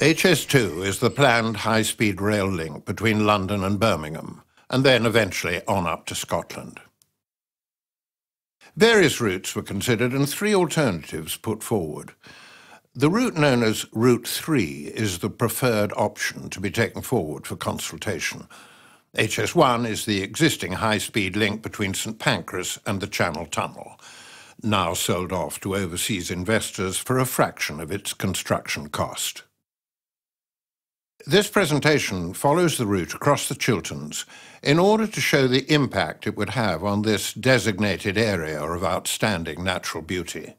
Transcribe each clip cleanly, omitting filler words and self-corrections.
HS2 is the planned high-speed rail link between London and Birmingham, and then eventually on up to Scotland. Various routes were considered and three alternatives put forward. The route known as Route 3 is the preferred option to be taken forward for consultation. HS1 is the existing high-speed link between St Pancras and the Channel Tunnel, now sold off to overseas investors for a fraction of its construction cost. This presentation follows the route across the Chilterns in order to show the impact it would have on this designated area of outstanding natural beauty.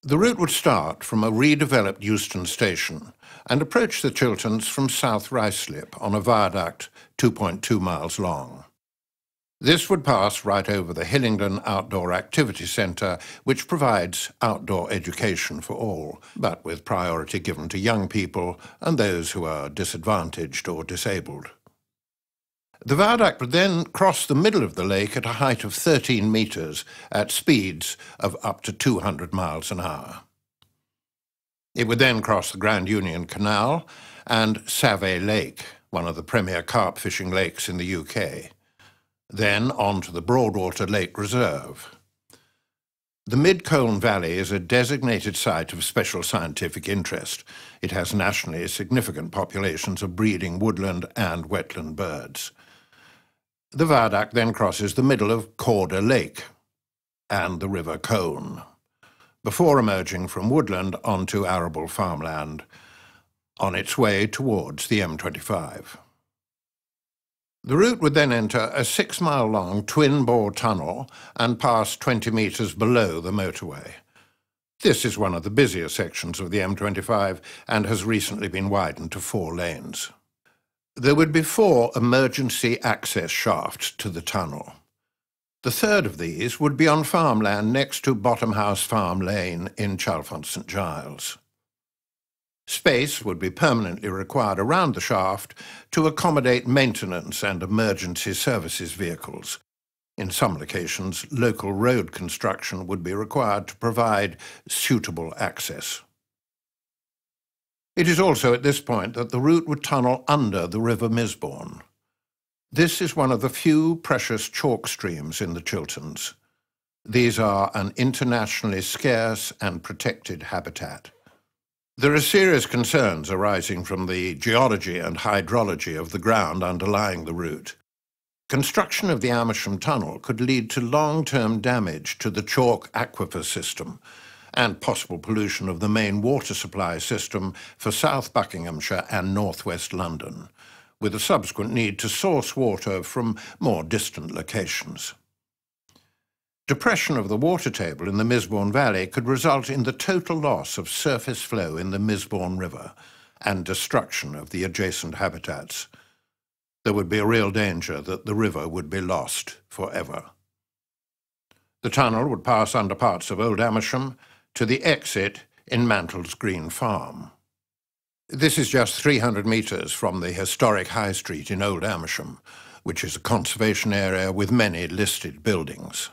The route would start from a redeveloped Euston station and approach the Chilterns from South Ruislip on a viaduct 2.2 miles long. This would pass right over the Hillingdon Outdoor Activity Centre, which provides outdoor education for all, but with priority given to young people and those who are disadvantaged or disabled. The viaduct would then cross the middle of the lake at a height of 13 metres at speeds of up to 200 miles an hour. It would then cross the Grand Union Canal and Save Lake, one of the premier carp fishing lakes in the UK. Then on to the Broadwater Lake Reserve. The Mid-Colne Valley is a designated site of special scientific interest. It has nationally significant populations of breeding woodland and wetland birds. The viaduct then crosses the middle of Calder Lake and the River Colne, before emerging from woodland onto arable farmland on its way towards the M25. The route would then enter a 6-mile-long twin-bore tunnel and pass 20 metres below the motorway. This is one of the busier sections of the M25 and has recently been widened to 4 lanes. There would be 4 emergency access shafts to the tunnel. The third of these would be on farmland next to Bottom House Farm Lane in Chalfont St Giles. Space would be permanently required around the shaft to accommodate maintenance and emergency services vehicles. In some locations, local road construction would be required to provide suitable access. It is also at this point that the route would tunnel under the River Misbourne. This is one of the few precious chalk streams in the Chilterns. These are an internationally scarce and protected habitat. There are serious concerns arising from the geology and hydrology of the ground underlying the route. Construction of the Amersham Tunnel could lead to long-term damage to the chalk aquifer system and possible pollution of the main water supply system for South Buckinghamshire and northwest London, with a subsequent need to source water from more distant locations. Depression of the water table in the Misbourne Valley could result in the total loss of surface flow in the Misbourne River and destruction of the adjacent habitats. There would be a real danger that the river would be lost forever. The tunnel would pass under parts of Old Amersham to the exit in Mantles Green Farm. This is just 300 metres from the historic High Street in Old Amersham, which is a conservation area with many listed buildings.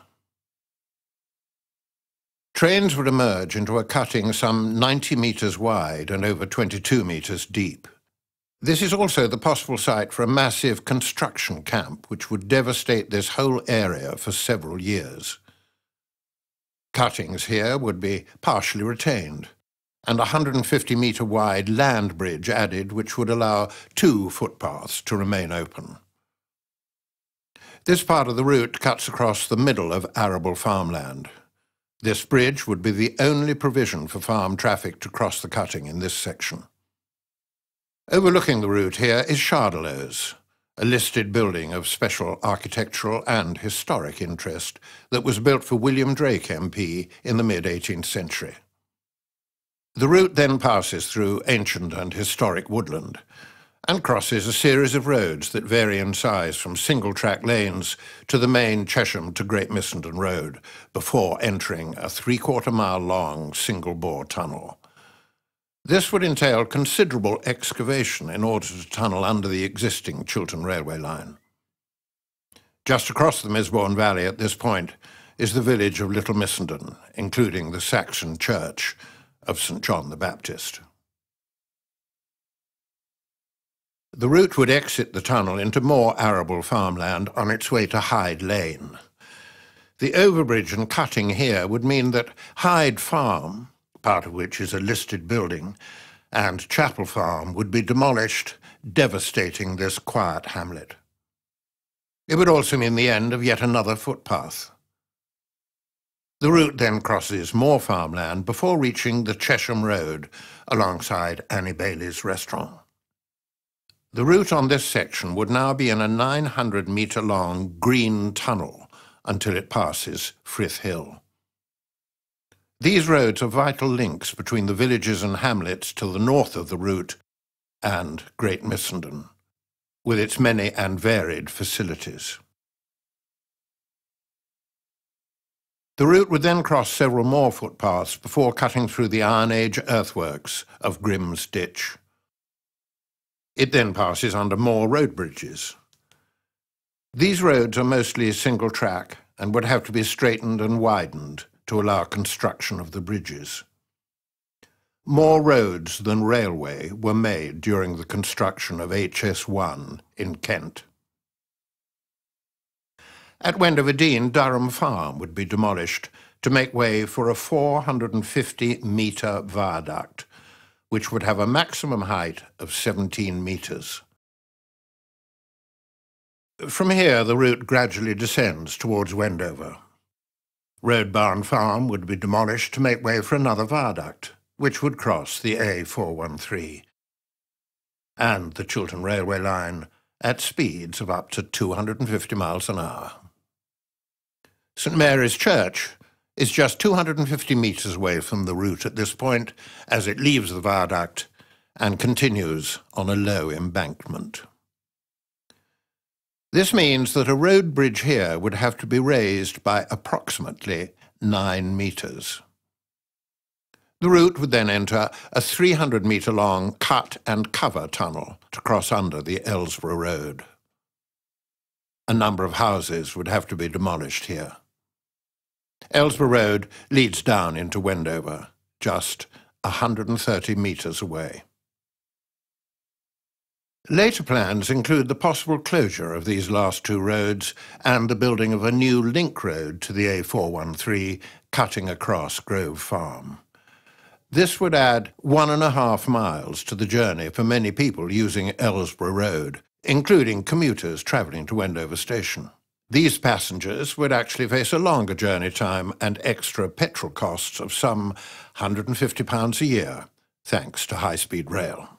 Trains would emerge into a cutting some 90 metres wide and over 22 metres deep. This is also the possible site for a massive construction camp which would devastate this whole area for several years. Cuttings here would be partially retained, and a 150-metre wide land bridge added which would allow 2 footpaths to remain open. This part of the route cuts across the middle of arable farmland. This bridge would be the only provision for farm traffic to cross the cutting in this section. Overlooking the route here is Chardelot's, a listed building of special architectural and historic interest that was built for William Drake MP in the mid-18th century. The route then passes through ancient and historic woodland and crosses a series of roads that vary in size from single-track lanes to the main Chesham to Great Missenden Road before entering a 3/4-mile-long single-bore tunnel. This would entail considerable excavation in order to tunnel under the existing Chiltern railway line. Just across the Misbourne Valley at this point is the village of Little Missenden, including the Saxon church of St John the Baptist. The route would exit the tunnel into more arable farmland on its way to Hyde Lane. The overbridge and cutting here would mean that Hyde Farm, part of which is a listed building, and Chapel Farm would be demolished, devastating this quiet hamlet. It would also mean the end of yet another footpath. The route then crosses more farmland before reaching the Chesham Road alongside Annie Bailey's restaurant. The route on this section would now be in a 900-metre-long green tunnel until it passes Frith Hill. These roads are vital links between the villages and hamlets to the north of the route and Great Missenden, with its many and varied facilities. The route would then cross several more footpaths before cutting through the Iron Age earthworks of Grimm's Ditch. It then passes under more road bridges. These roads are mostly single track and would have to be straightened and widened to allow construction of the bridges. More roads than railway were made during the construction of HS2 in Kent. At Wendover Dean, Durham Farm would be demolished to make way for a 450-metre viaduct, which would have a maximum height of 17 metres. From here, the route gradually descends towards Wendover. Roadbarn Farm would be demolished to make way for another viaduct, which would cross the A413 and the Chiltern Railway line at speeds of up to 250 miles an hour. St Mary's Church is just 250 metres away from the route at this point as it leaves the viaduct and continues on a low embankment. This means that a road bridge here would have to be raised by approximately 9 metres. The route would then enter a 300-metre-long cut and cover tunnel to cross under the Ellsborough Road. A number of houses would have to be demolished here. Ellsborough Road leads down into Wendover, just 130 metres away. Later plans include the possible closure of these last two roads and the building of a new link road to the A413 cutting across Grove Farm. This would add 1.5 miles to the journey for many people using Ellsborough Road, including commuters travelling to Wendover Station. These passengers would actually face a longer journey time and extra petrol costs of some £150 a year, thanks to high-speed rail.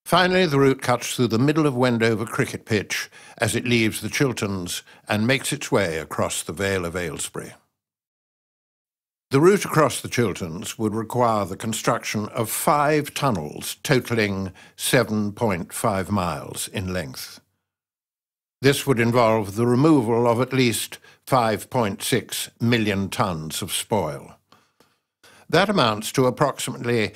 Finally, the route cuts through the middle of Wendover cricket pitch as it leaves the Chilterns and makes its way across the Vale of Aylesbury. The route across the Chilterns would require the construction of 5 tunnels totalling 7.5 miles in length. This would involve the removal of at least 5.6 million tonnes of spoil. That amounts to approximately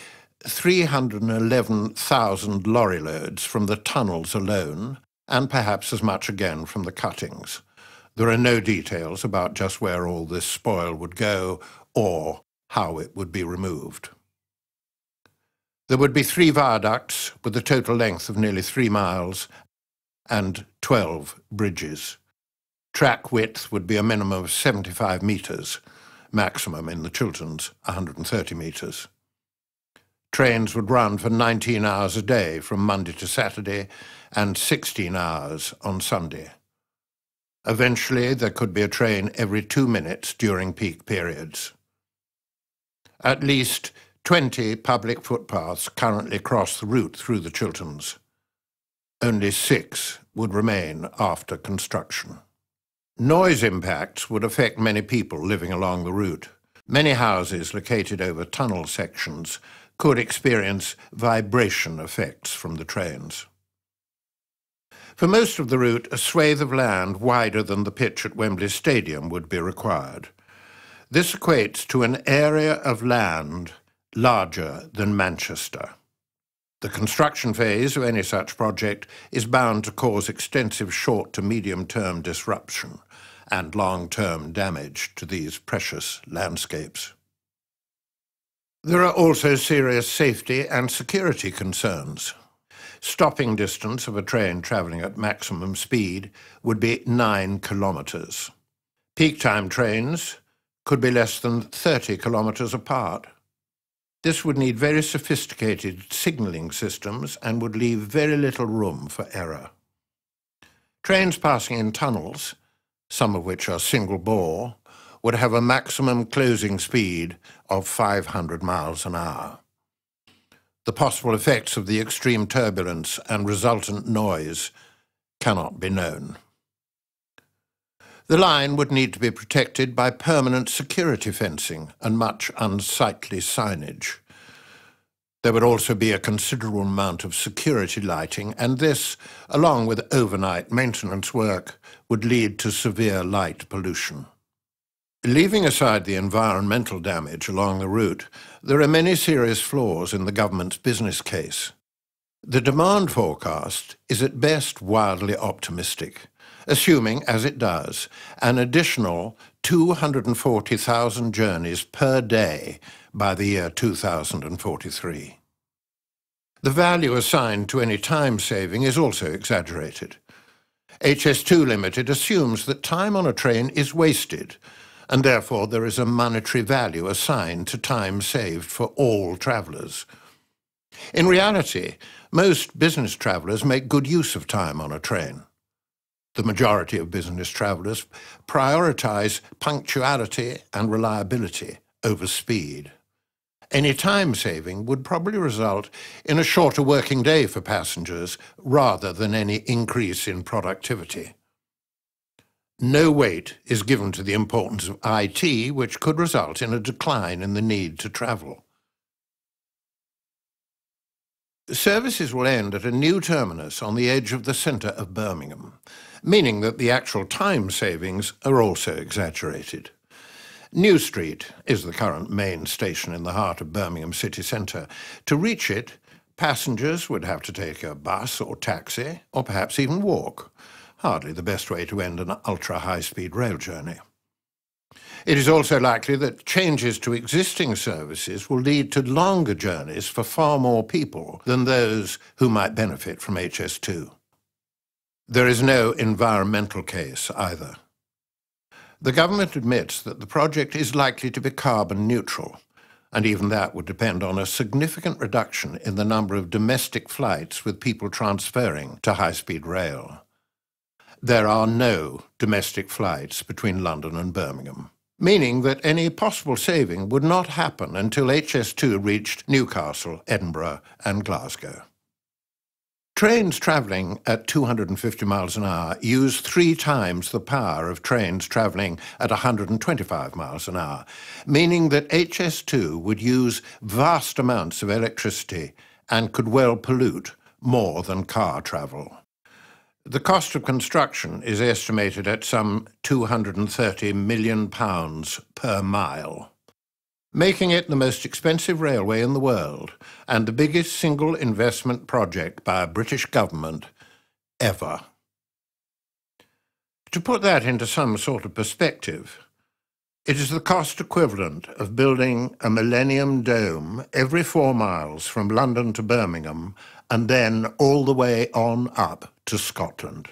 311,000 lorry loads from the tunnels alone, and perhaps as much again from the cuttings. There are no details about just where all this spoil would go or how it would be removed. There would be 3 viaducts with a total length of nearly 3 miles and 12 bridges. Track width would be a minimum of 75 metres, maximum in the Chilterns 130 metres. Trains would run for 19 hours a day from Monday to Saturday and 16 hours on Sunday. Eventually, there could be a train every 2 minutes during peak periods. At least 20 public footpaths currently cross the route through the Chilterns. Only 6 would remain after construction. Noise impacts would affect many people living along the route. Many houses located over tunnel sections could experience vibration effects from the trains. For most of the route, a swathe of land wider than the pitch at Wembley Stadium would be required. This equates to an area of land larger than Manchester. The construction phase of any such project is bound to cause extensive short to medium-term disruption and long-term damage to these precious landscapes. There are also serious safety and security concerns. stopping distance of a train travelling at maximum speed would be 9 kilometres. Peak time trains could be less than 30 kilometres apart. This would need very sophisticated signalling systems and would leave very little room for error. Trains passing in tunnels, some of which are single bore, would have a maximum closing speed of 500 miles an hour. The possible effects of the extreme turbulence and resultant noise cannot be known. The line would need to be protected by permanent security fencing and much unsightly signage. There would also be a considerable amount of security lighting, and this, along with overnight maintenance work, would lead to severe light pollution. Leaving aside the environmental damage along the route, there are many serious flaws in the government's business case. The demand forecast is at best wildly optimistic, assuming, as it does, an additional 240,000 journeys per day by the year 2043. The value assigned to any time saving is also exaggerated. HS2 Limited assumes that time on a train is wasted, and therefore there is a monetary value assigned to time saved for all travellers. In reality, most business travellers make good use of time on a train. The majority of business travellers prioritise punctuality and reliability over speed. Any time saving would probably result in a shorter working day for passengers rather than any increase in productivity. No weight is given to the importance of IT, which could result in a decline in the need to travel. Services will end at a new terminus on the edge of the centre of Birmingham, meaning that the actual time savings are also exaggerated. New Street is the current main station in the heart of Birmingham city centre. To reach it, passengers would have to take a bus or taxi, or perhaps even walk. Hardly the best way to end an ultra-high-speed rail journey. It is also likely that changes to existing services will lead to longer journeys for far more people than those who might benefit from HS2. There is no environmental case either. The government admits that the project is likely to be carbon neutral, and even that would depend on a significant reduction in the number of domestic flights with people transferring to high-speed rail. There are no domestic flights between London and Birmingham, meaning that any possible saving would not happen until HS2 reached Newcastle, Edinburgh and Glasgow. Trains travelling at 250 miles an hour use 3 times the power of trains travelling at 125 miles an hour, meaning that HS2 would use vast amounts of electricity and could well pollute more than car travel. The cost of construction is estimated at some £230 million per mile, making it the most expensive railway in the world and the biggest single investment project by a British government ever. To put that into some sort of perspective, it is the cost equivalent of building a Millennium Dome every 4 miles from London to Birmingham and then all the way on up to Scotland.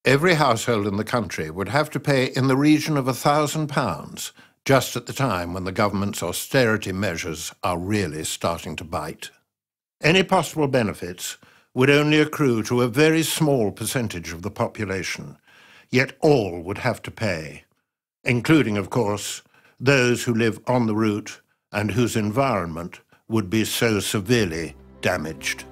Every household in the country would have to pay in the region of £1,000 just at the time when the government's austerity measures are really starting to bite. Any possible benefits would only accrue to a very small percentage of the population, yet all would have to pay, including, of course, those who live on the route and whose environment would be so severely damaged.